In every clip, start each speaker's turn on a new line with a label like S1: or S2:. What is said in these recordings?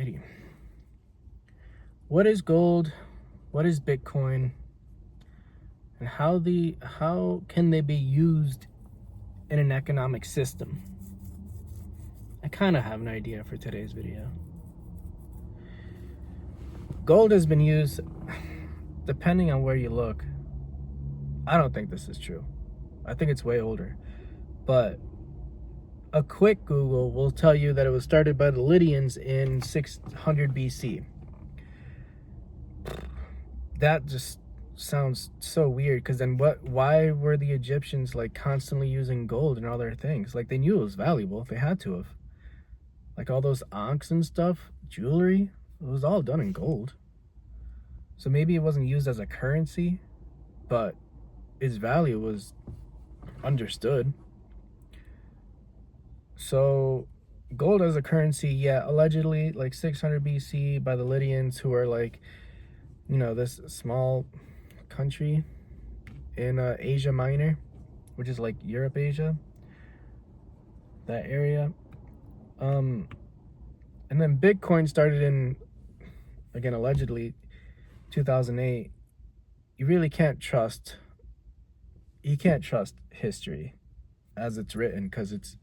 S1: Alrighty. What is gold? What is Bitcoin? And how can they be used in an economic system? I kind of have an idea for today's video. Gold has been used, depending on where you look. I don't think this is true. I think it's way older. But a quick Google will tell you that it was started by the Lydians in 600 BC. That just sounds so weird, because then why were the Egyptians like constantly using gold in all their things? Like, they knew it was valuable. They had to have. Like all those ankhs and stuff, jewelry, it was all done in gold. So maybe it wasn't used as a currency, but its value was understood. So gold as a currency, yeah, allegedly like 600 BC by the Lydians, who are like, you know, this small country in Asia Minor, which is like Europe, Asia, that area. And then Bitcoin started in, again, allegedly 2008. You can't trust history as it's written, because it's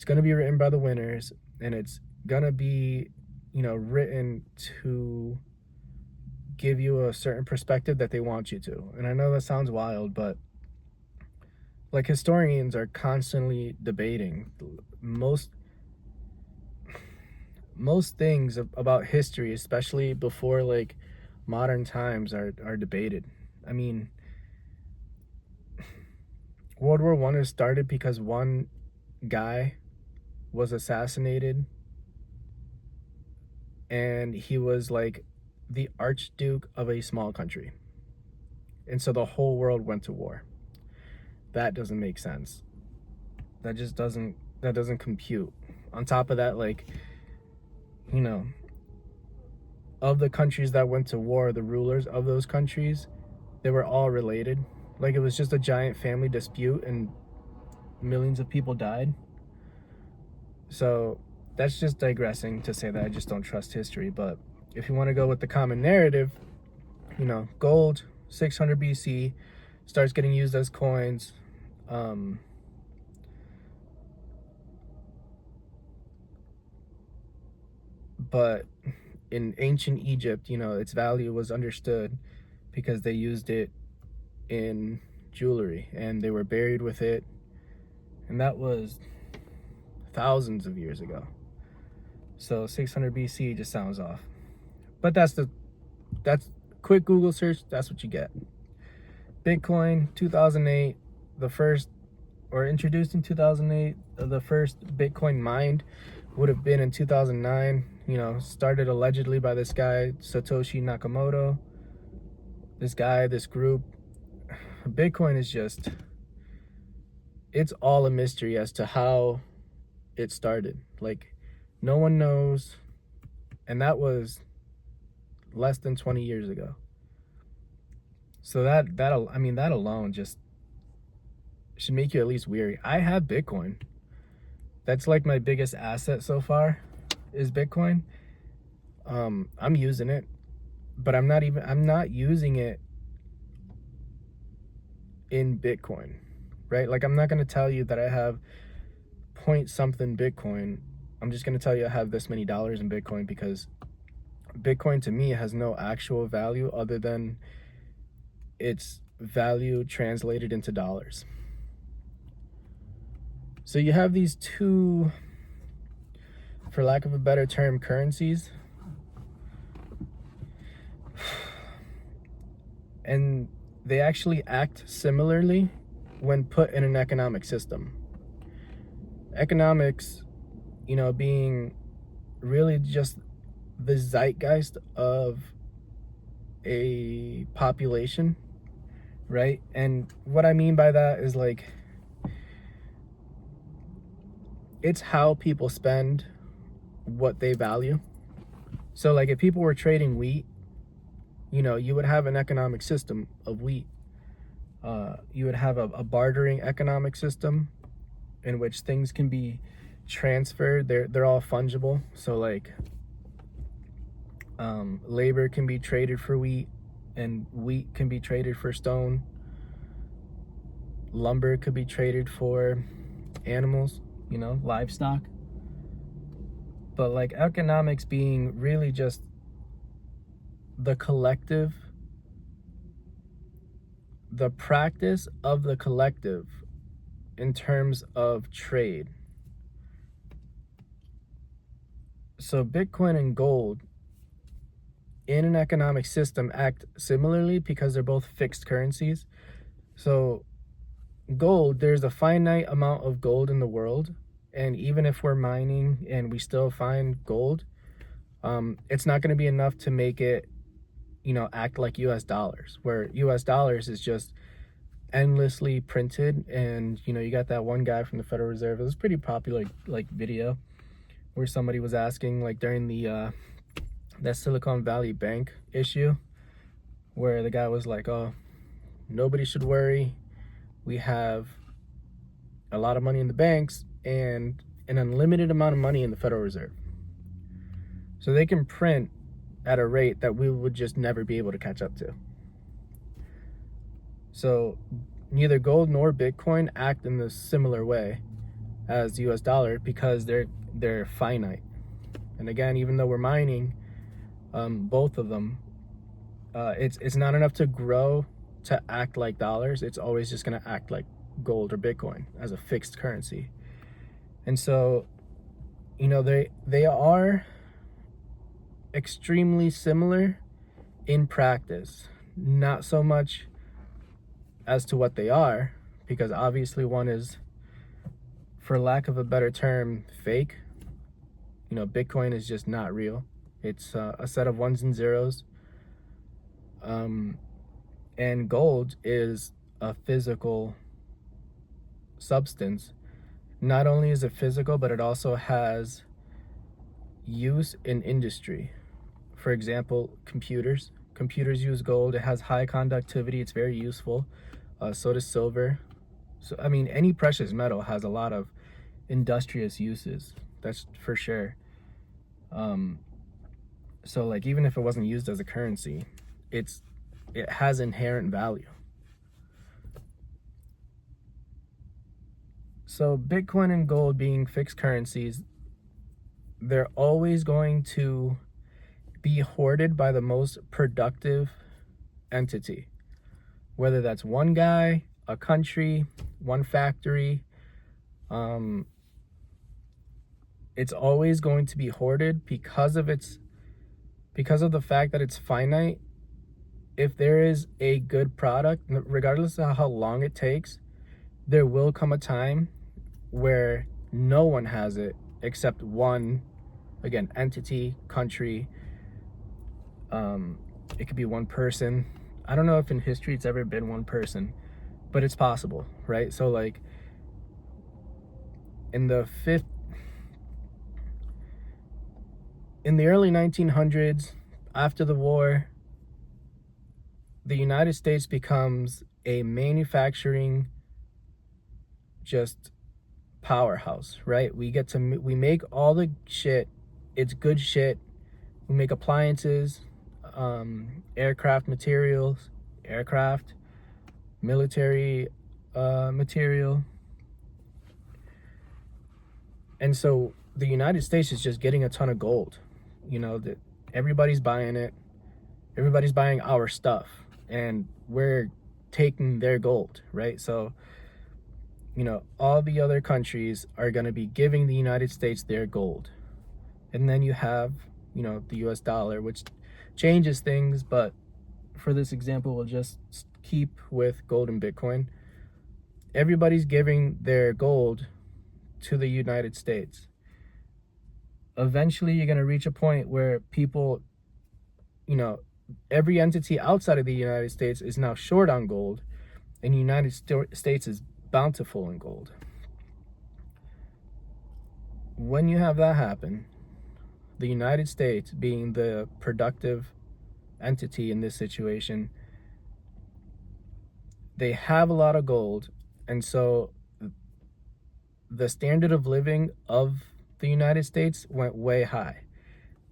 S1: going to be written by the winners, and it's going to be, you know, written to give you a certain perspective that they want you to. And I know that sounds wild, but like, historians are constantly debating most things about history, especially before like modern times, are debated. I mean, World War I is started because one guy was assassinated, and he was like the Archduke of a small country, and so the whole world went to war. That doesn't make sense. That doesn't compute. On top of that, like, you know, of the countries that went to war, the rulers of those countries, they were all related. Like, it was just a giant family dispute and millions of people died. So that's just digressing to say that I just don't trust history. But if you want to go with the common narrative, you know, gold, 600 BC, starts getting used as coins. But in ancient Egypt, you know, its value was understood because they used it in jewelry, and they were buried with it. And that was thousands of years ago. So 600 BC just sounds off. But that's quick Google search. That's what you get. Bitcoin, 2008, introduced in 2008. The first Bitcoin mined would have been in 2009. You know, started allegedly by this guy, Satoshi Nakamoto. This group. Bitcoin is just, it's all a mystery as to how it started. Like, no one knows. And that was less than 20 years ago. So that alone just should make you at least weary. I have Bitcoin. That's like my biggest asset so far, is Bitcoin. I'm using it, but I'm not using it in Bitcoin, right? Like, I'm not going to tell you that I have point something Bitcoin. I'm just going to tell you I have this many dollars in Bitcoin, because Bitcoin to me has no actual value other than its value translated into dollars. So you have these two, for lack of a better term, currencies. And they actually act similarly when put in an economic system. Economics, you know, being really just the zeitgeist of a population, right? And what I mean by that is, like, it's how people spend what they value. So like, if people were trading wheat, you know, you would have an economic system of wheat. You would have a bartering economic system in which things can be transferred. They're all fungible. So like, Labor can be traded for wheat, and wheat can be traded for stone. Lumber could be traded for animals, livestock. But like economics being really just the collective, the practice of the collective in terms of trade. So Bitcoin and gold in an economic system act similarly because they're both fixed currencies. So gold, there's a finite amount of gold in the world, and even if we're mining and we still find gold, it's not going to be enough to make it, act like US dollars, where US dollars is just endlessly printed. And you got that one guy from the Federal Reserve. It was a pretty popular video where somebody was asking, like, during the that Silicon Valley Bank issue, where the guy was like, oh, nobody should worry, we have a lot of money in the banks and an unlimited amount of money in the Federal Reserve, so they can print at a rate that we would just never be able to catch up to. So neither gold nor Bitcoin act in the similar way as the US dollar because they're finite. And again, even though we're mining both of them, it's not enough to grow to act like dollars. It's always just going to act like gold or Bitcoin as a fixed currency. And so, they are extremely similar in practice, not so much as to what they are, because obviously one is, for lack of a better term, fake. Bitcoin is just not real. It's a set of ones and zeros. And gold is a physical substance. Not only is it physical, but it also has use in industry. For example, computers. Computers use gold. It has high conductivity. It's very useful. So does silver. So, any precious metal has a lot of industrious uses. That's for sure. So, like, even if it wasn't used as a currency, it has inherent value. So Bitcoin and gold being fixed currencies, they're always going to be hoarded by the most productive entity, whether that's one guy, a country, one factory. It's always going to be hoarded because of the fact that it's finite. If there is a good product, regardless of how long it takes, there will come a time where no one has it except one, again, entity, country. It could be one person. I don't know if in history it's ever been one person, but it's possible, right? So like in the early 1900s, after the war, the United States becomes a manufacturing just powerhouse, right? We make all the shit. It's good shit. We make appliances, aircraft materials, military material. And so the United States is just getting a ton of gold. That everybody's buying it. Everybody's buying our stuff, and we're taking their gold, right? So, all the other countries are going to be giving the United States their gold. And then you have, the US dollar, which changes things, but for this example, we'll just keep with gold and Bitcoin. Everybody's giving their gold to the United States. Eventually, you're going to reach a point where people, every entity outside of the United States is now short on gold, and the United States is bountiful in gold. When you have that happen, the United States being the productive entity in this situation, they have a lot of gold, and so the standard of living of the United States went way high.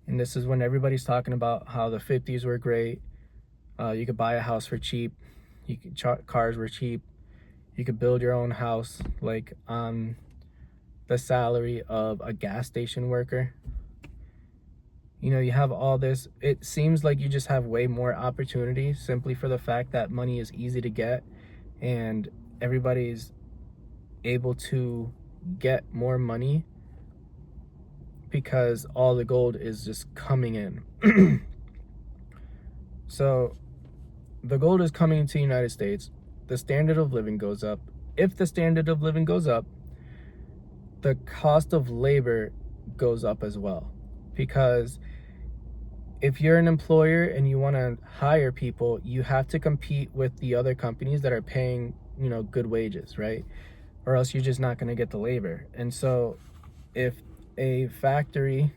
S1: And this is when everybody's talking about how the 50s were great. You could buy a house for cheap. Cars were cheap. You could build your own house like on the salary of a gas station worker. You know, you have all this. It seems like you just have way more opportunity simply for the fact that money is easy to get and everybody's able to get more money because all the gold is just coming in. So the gold is coming to the United States. The standard of living goes up. If the standard of living goes up, the cost of labor goes up as well. Because if you're an employer and you want to hire people, you have to compete with the other companies that are paying, you know, good wages, right? Or else you're just not going to get the labor. And so if a factory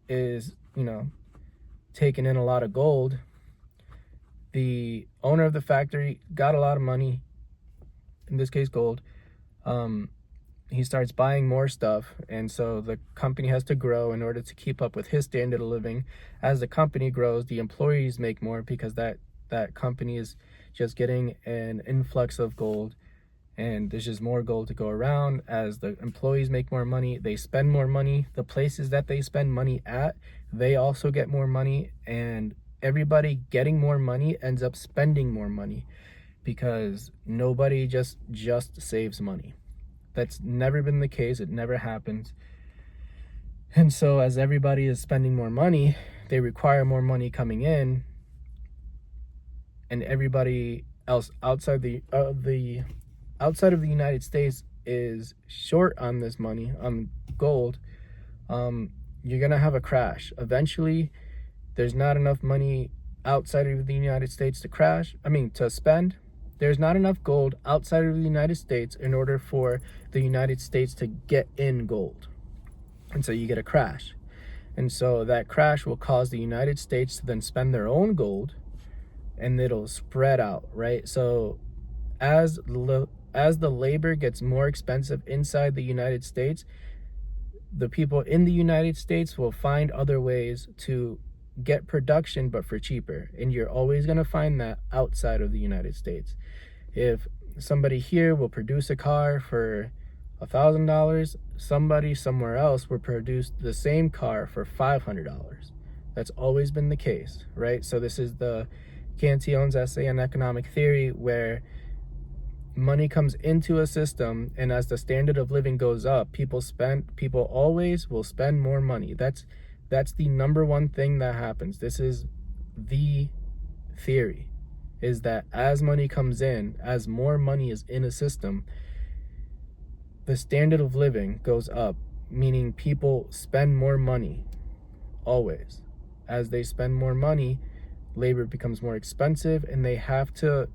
S1: is, you know, taking in a lot of gold, the owner of the factory got a lot of money, in this case gold. He starts buying more stuff, and so the company has to grow in order to keep up with his standard of living. As the company grows, the employees make more because that company is just getting an influx of gold, and there's just more gold to go around. As the employees make more money, they spend more money. The places that they spend money at, they also get more money, and everybody getting more money ends up spending more money because nobody just saves money. That's never been the case. It never happens. And so as everybody is spending more money, they require more money coming in, and everybody else outside of the United States is short on this money, on gold. You're gonna have a crash. Eventually, there's not enough money outside of the United States to spend. There's not enough gold outside of the United States in order for the United States to get in gold. And so you get a crash. And so that crash will cause the United States to then spend their own gold, and it'll spread out, right? So as the labor gets more expensive inside the United States, the people in the United States will find other ways to get production, but for cheaper. And you're always going to find that outside of the United States. If somebody here will produce a car for $1,000, somebody somewhere else will produce the same car for $500. That's always been the case, right? So this is the Cantillon's essay on economic theory, where money comes into a system, and as the standard of living goes up, people always will spend more money. That's the number one thing that happens. This is the theory, is that as money comes in, as more money is in a system, the standard of living goes up, meaning people spend more money always. As they spend more money, labor becomes more expensive, and they have to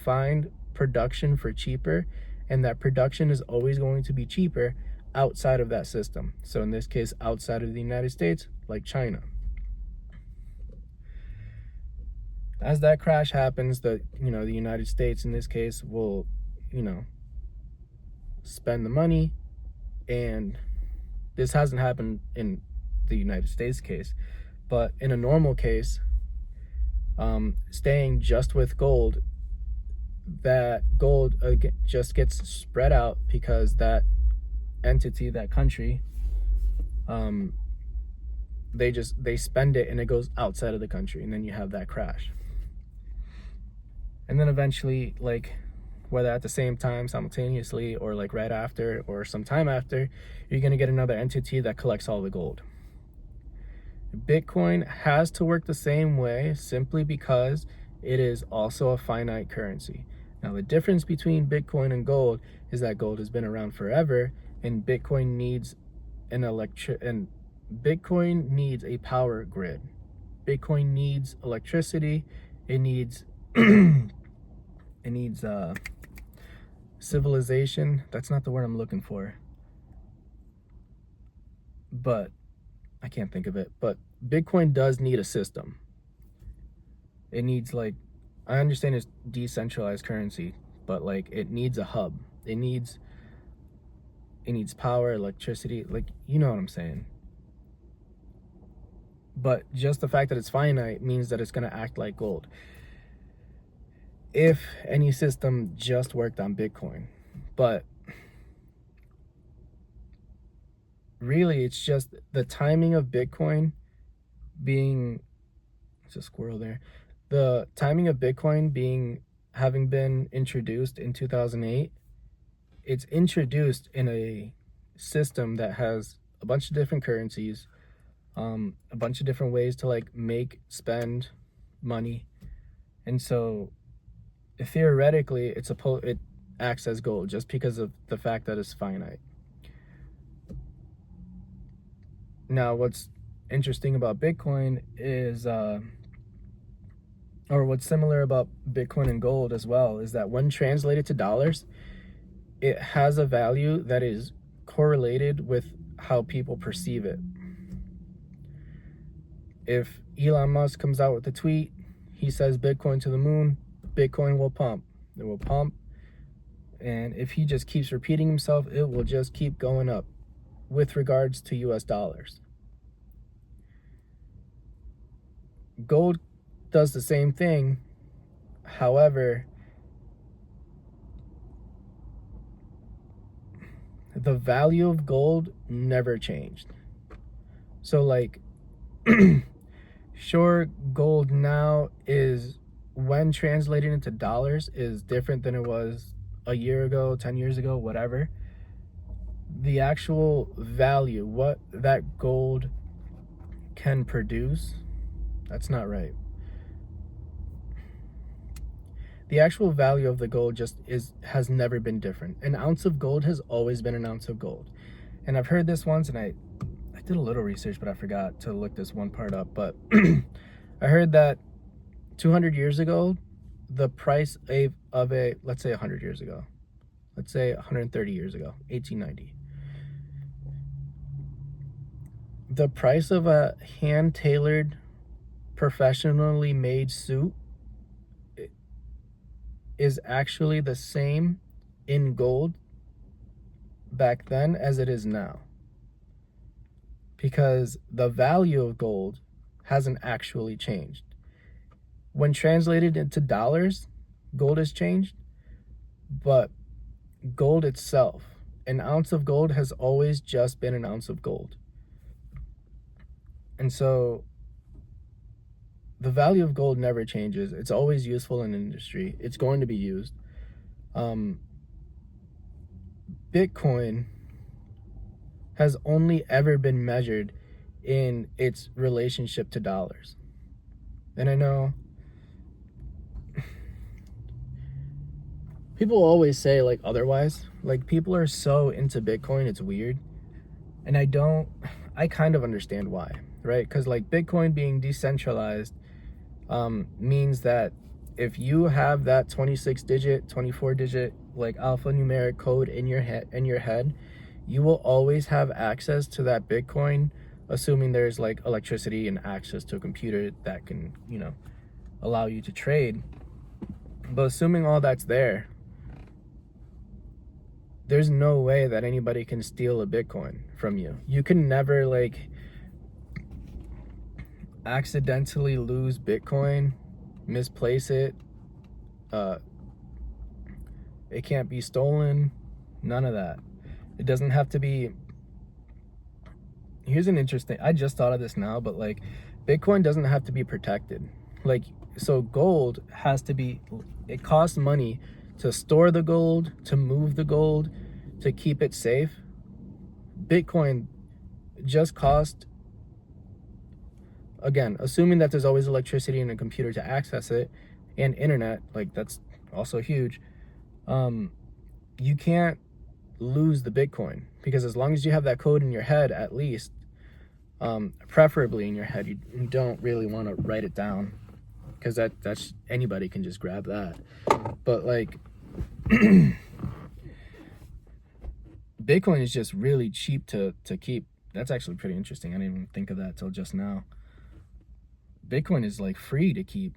S1: find production for cheaper, and that production is always going to be cheaper outside of that system. So in this case, outside of the United States, like China. As that crash happens, the United States in this case will, spend the money. And this hasn't happened in the United States case, but in a normal case, staying just with gold, that gold just gets spread out because that entity, that country, they spend it and it goes outside of the country, and then you have that crash. And then eventually, like, whether at the same time, simultaneously, or like right after or some time after, you're going to get another entity that collects all the gold. Bitcoin has to work the same way simply because it is also a finite currency. Now, the difference between Bitcoin and gold is that gold has been around forever, and Bitcoin needs Bitcoin needs a power grid. Bitcoin needs electricity. It needs civilization. That's not the word I'm looking for, but I can't think of it. But Bitcoin does need a system. It needs, like, I understand it's decentralized currency, but like it needs a hub. It needs power, electricity, like, you know what I'm saying. but just the fact that it's finite means that it's going to act like gold. If any system just worked on Bitcoin. But really, it's just the timing of Bitcoin being, there's a squirrel there. The timing of Bitcoin having been introduced in 2008, it's introduced in a system that has a bunch of different currencies, a bunch of different ways to like spend money. And so theoretically it acts as gold just because of the fact that it's finite. Now, what's interesting about Bitcoin is, or what's similar about Bitcoin and gold as well, is that when translated to dollars, it has a value that is correlated with how people perceive it. If Elon Musk comes out with a tweet, he says Bitcoin to the moon, Bitcoin will pump. It will pump. And if he just keeps repeating himself, it will just keep going up with regards to US dollars. Gold does the same thing. However, the value of gold never changed. So like, sure, gold now is, when translated into dollars, is different than it was a year ago, 10 years ago, whatever. The actual value, what that gold can produce, that's not right. The actual value of the gold has never been different. An ounce of gold has always been an ounce of gold. And I've heard this once, and I did a little research, but I forgot to look this one part up. But I heard that 200 years ago, the price of a, let's say 100 years ago, let's say 130 years ago, 1890, the price of a hand-tailored, professionally made suit is actually the same in gold back then as it is now. Because the value of gold hasn't actually changed. When translated into dollars, gold has changed, but gold itself, an ounce of gold has always just been an ounce of gold. And so the value of gold never changes. It's always useful in industry. It's going to be used. Bitcoin has only ever been measured in its relationship to dollars. And I know people always say like otherwise. Like, people are so into Bitcoin, it's weird. And I kind of understand why, right? Because like Bitcoin being decentralized means that if you have that 26-digit, 24-digit like alphanumeric code in your head, you will always have access to that Bitcoin, assuming there's like electricity and access to a computer that can, allow you to trade. But assuming all that's there, there's no way that anybody can steal a Bitcoin from you. You can never like accidentally lose Bitcoin, misplace it. It can't be stolen. None of that. It doesn't have to be. Here's an interesting, I just thought of this now, but like Bitcoin doesn't have to be protected. Like, so gold has to be, it costs money to store the gold, to move the gold, to keep it safe. Bitcoin just cost, again, assuming that there's always electricity and a computer to access it, and internet, like that's also huge. You can't lose the Bitcoin, because as long as you have that code in your head, at least, preferably in your head, you don't really want to write it down, because that's anybody can just grab that. But like Bitcoin is just really cheap to keep. That's actually pretty interesting. I didn't even think of that till just now. Bitcoin is like free to keep.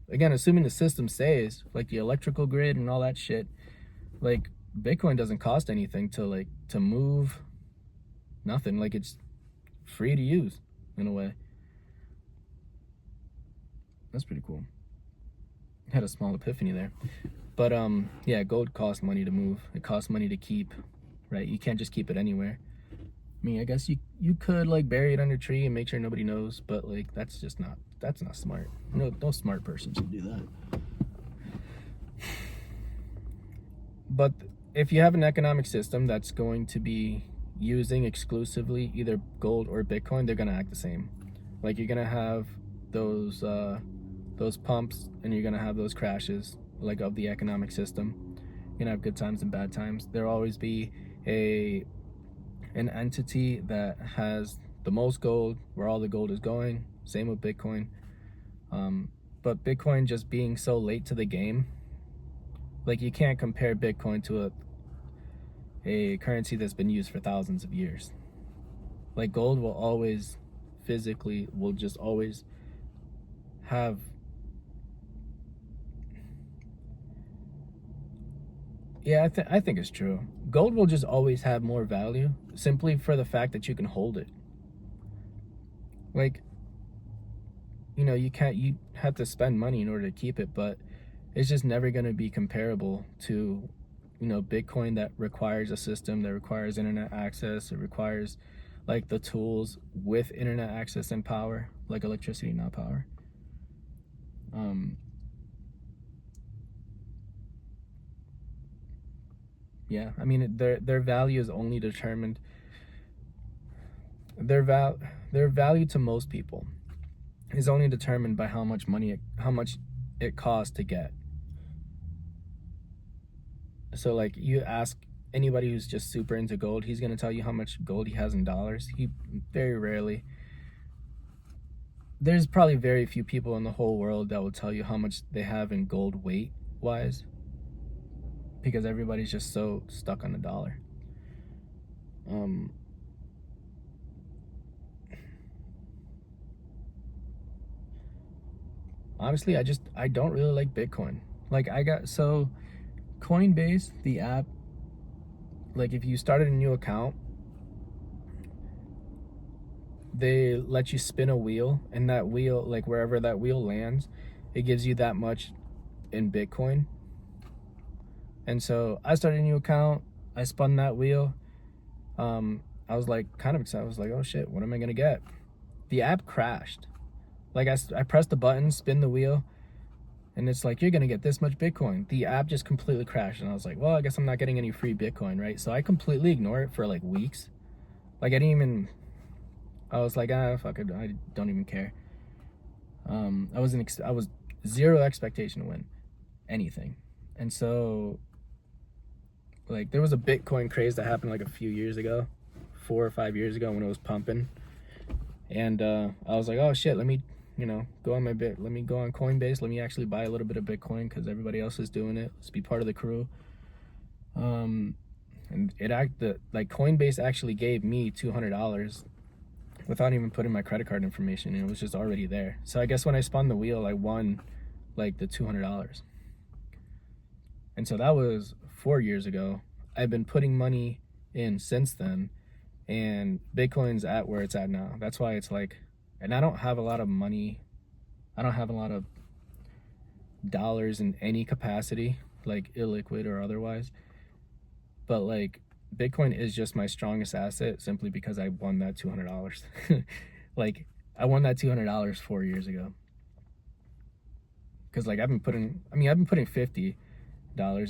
S1: Again, assuming the system stays, like the electrical grid and all that shit, like Bitcoin doesn't cost anything to move. Nothing. Like, it's free to use in a way. That's pretty cool. Had a small epiphany there. But yeah, gold costs money to move. It costs money to keep, right? You can't just keep it anywhere. I mean, I guess you could like bury it under a tree and make sure nobody knows, but like that's not smart. No smart person should do that. But if you have an economic system that's going to be using exclusively either gold or Bitcoin, they're gonna act the same. Like you're gonna have those pumps and you're gonna have those crashes like of the economic system. You're gonna have good times and bad times. There'll always be an entity that has the most gold, where all the gold is going. Same with Bitcoin. But Bitcoin just being so late to the game, like you can't compare Bitcoin to a currency that's been used for thousands of years. Like gold will always will just always have, yeah, I think it's true. Gold will just always have more value simply for the fact that you can hold it. Like, you have to spend money in order to keep it, but it's just never going to be comparable to, Bitcoin that requires a system, that requires internet access. It requires like the tools with internet access and power, like electricity, not power. Yeah, I mean, their value is only determined, their value to most people is only determined by how much it costs to get. So like you ask anybody who's just super into gold, he's going to tell you how much gold he has in dollars. He very rarely, there's probably very few people in the whole world that will tell you how much they have in gold weight wise, because everybody's just so stuck on the dollar. Honestly, I don't really like Bitcoin. Like Coinbase, the app, like if you started a new account, they let you spin a wheel, and that wheel, like wherever that wheel lands, it gives you that much in Bitcoin. And so I started a new account, I spun that wheel. I was like kind of excited. I was like, oh shit, what am I gonna get? The app crashed. Like I pressed the button, spin the wheel, and it's like, you're gonna get this much Bitcoin. The app just completely crashed, and I was like, well, I guess I'm not getting any free Bitcoin, right? So I completely ignored it for like weeks. Like I was like, fuck it, I don't even care. I was zero expectation to win anything. And so like there was a Bitcoin craze that happened like a few years ago, 4 or 5 years ago, when it was pumping. And I was like, oh shit, let me go on let me go on Coinbase, let me actually buy a little bit of Bitcoin because everybody else is doing it. Let's be part of the crew. And like Coinbase actually gave me $200 without even putting my credit card information, and it was just already there. So I guess when I spun the wheel, I won like the $200. And so that was 4 years ago. I've been putting money in since then, and Bitcoin's at where it's at now. That's why it's like, and I don't have a lot of money. I don't have a lot of dollars in any capacity, like illiquid or otherwise. But like Bitcoin is just my strongest asset simply because I won that $200. Like I won that $200 4 years ago. Cause like I've been putting $50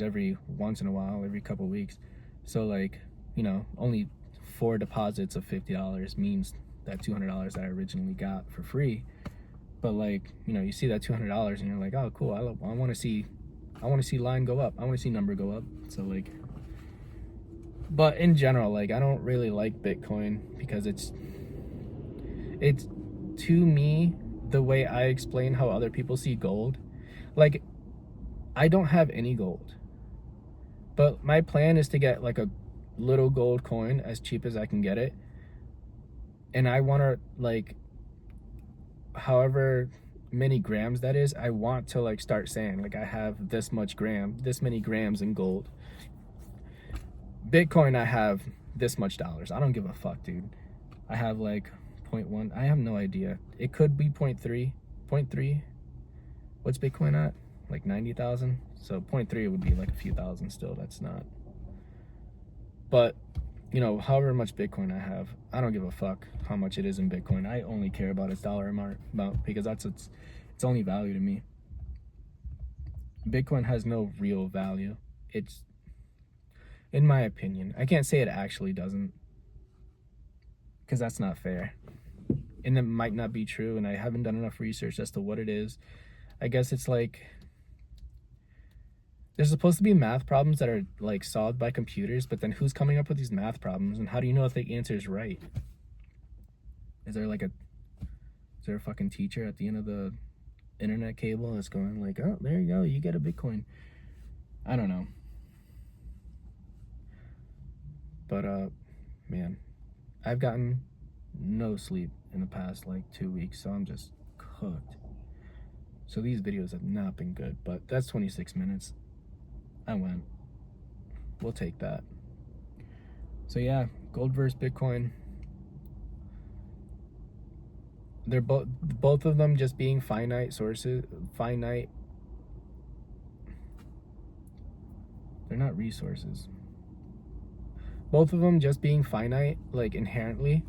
S1: every once in a while, every couple of weeks. So like, only 4 deposits of $50 means that $200 that I originally got for free. But like, you see that $200 and you're like, oh cool, I want to see line go up. I want to see number go up. So like, but in general, like I don't really like Bitcoin because it's to me the way I explain how other people see gold. Like I don't have any gold, but my plan is to get like a little gold coin as cheap as I can get it, and I want to like, however many grams that is, I want to like start saying like I have this many grams in gold. Bitcoin, I have this much dollars. I don't give a fuck, dude. I have like 0.1. I have no idea. It could be 0.3. What's Bitcoin at? Like 90,000. So 0.3 would be like a few thousand still. That's not. But, you know, however much Bitcoin I have, I don't give a fuck how much it is in Bitcoin. I only care about its dollar amount because that's its only value to me. Bitcoin has no real value. It's, in my opinion, I can't say it actually doesn't, because that's not fair. And it might not be true, and I haven't done enough research as to what it is. I guess it's like, there's supposed to be math problems that are like solved by computers, but then who's coming up with these math problems, and how do you know if the answer is right? Is there a fucking teacher at the end of the internet cable that's going like, oh, there you go, you get a Bitcoin? I don't know. But man, I've gotten no sleep in the past like 2 weeks, so I'm just cooked. So these videos have not been good, but that's 26 minutes. I went. We'll take that. So yeah, gold versus Bitcoin. They're both of them just being finite sources, finite. They're not resources. Both of them just being finite, like inherently,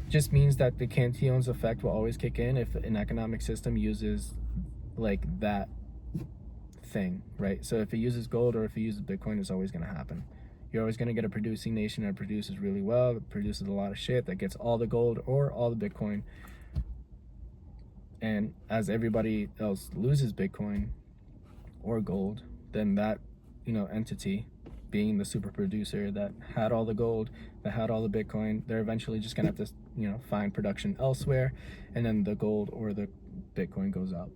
S1: just means that the Cantillon's effect will always kick in if an economic system uses like that thing, right? So if it uses gold or if it uses Bitcoin, it's always going to happen. You're always going to get a producing nation that produces really well, that produces a lot of shit, that gets all the gold or all the Bitcoin. And as everybody else loses Bitcoin or gold, then that, you know, entity being the super producer that had all the gold, that had all the Bitcoin, they're eventually just gonna have to, you know, find production elsewhere, and then the gold or the Bitcoin goes up.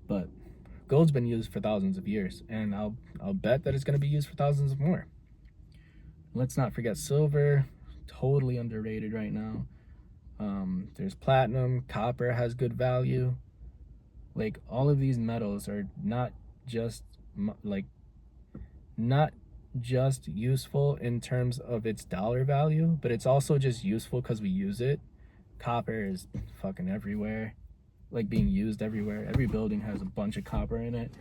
S1: But gold's been used for thousands of years, and I'll bet that it's gonna be used for thousands of more. Let's not forget silver, totally underrated right now. There's platinum, copper has good value. Like, all of these metals are not just useful in terms of its dollar value, but it's also just useful because we use it. Copper is fucking everywhere, like being used everywhere. Every building has a bunch of copper in it.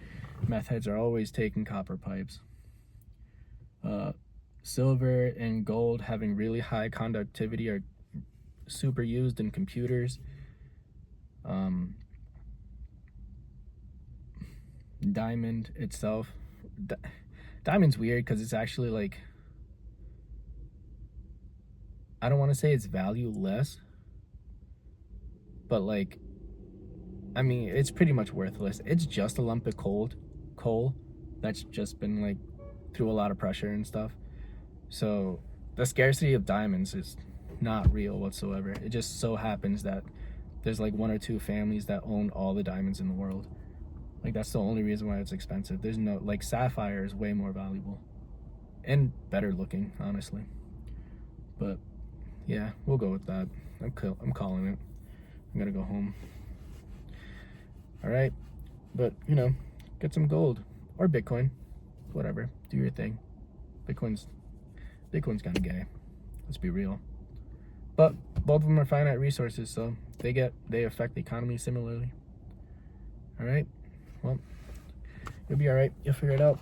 S1: Meth heads are always taking copper pipes. Silver and gold having really high conductivity are super used in computers. Diamond itself, diamond's weird because it's actually like, I don't want to say it's valueless, but like, I mean, it's pretty much worthless. It's just a lump of coal that's just been like through a lot of pressure and stuff. So the scarcity of diamonds is not real whatsoever. It just so happens that there's like 1 or 2 families that own all the diamonds in the world. Like, that's the only reason why it's expensive. There's no, like, sapphire is way more valuable and better looking, honestly. But yeah, we'll go with that. I'm calling it. I'm gonna go home. All right, but you know, get some gold or Bitcoin, whatever. Do your thing. Bitcoin's kind of gay. Let's be real. But both of them are finite resources, so they affect the economy similarly. All right. Well, you'll be all right. You'll figure it out.